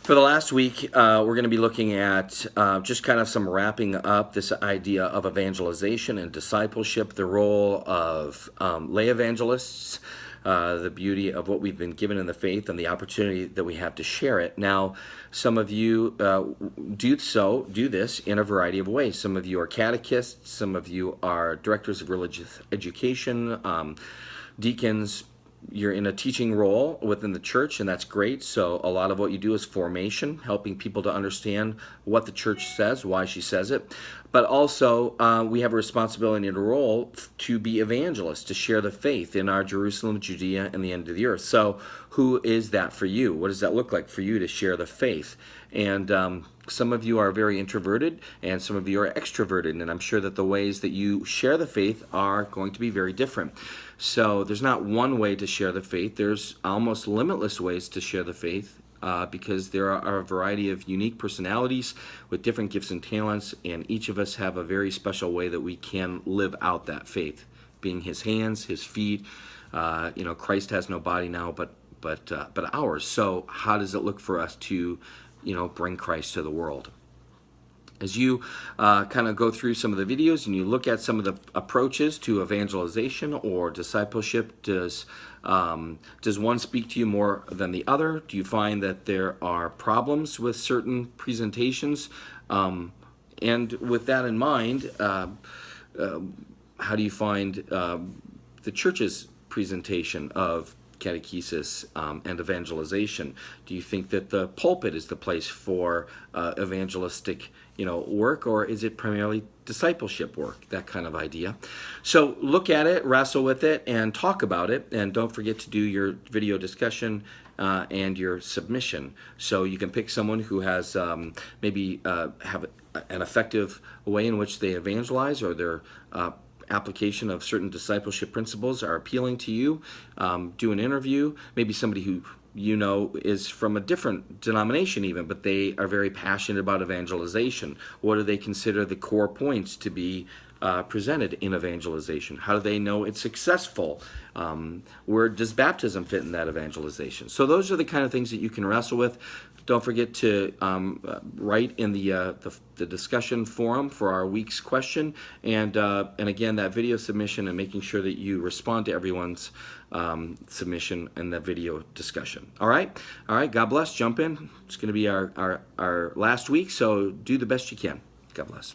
For the last week, we're going to be looking at just kind of some wrapping up this idea of evangelization and discipleship, the role of lay evangelists, the beauty of what we've been given in the faith, and the opportunity that we have to share it. Now, some of you do this in a variety of ways. Some of you are catechists, some of you are directors of religious education, deacons. You're in a teaching role within the church, and that's great. So a lot of what you do is formation, helping people to understand what the church says, why she says it. But also, we have a responsibility and a role to be evangelists, to share the faith in our Jerusalem, Judea, and the end of the earth. So who is that for you? What does that look like for you to share the faith? And some of you are very introverted, and some of you are extroverted, and I'm sure that the ways that you share the faith are going to be very different. So there's not one way to share the faith. There's almost limitless ways to share the faith because there are a variety of unique personalities with different gifts and talents, and each of us have a very special way that we can live out that faith, being His hands, His feet. Christ has no body now, but ours. So how does it look for us to bring Christ to the world? As you kind of go through some of the videos and you look at some of the approaches to evangelization or discipleship, does one speak to you more than the other? Do you find that there are problems with certain presentations? And with that in mind, how do you find the church's presentation of catechesis and evangelization? Do you think that the pulpit is the place for evangelistic work, or is it primarily discipleship work, that kind of idea? So look at it, wrestle with it, and talk about it, and don't forget to do your video discussion and your submission. So you can pick someone who has maybe have an effective way in which they evangelize, or their application of certain discipleship principles are appealing to you. Do an interview, maybe somebody who is from a different denomination even, but they are very passionate about evangelization. What do they consider the core points to be presented in evangelization? How do they know it's successful? Where does baptism fit in that evangelization? So those are the kind of things that you can wrestle with. Don't forget to write in the discussion forum for our week's question, and again, that video submission, and making sure that you respond to everyone's submission in the video discussion. All right. God bless. Jump in. It's going to be our last week, so do the best you can. God bless.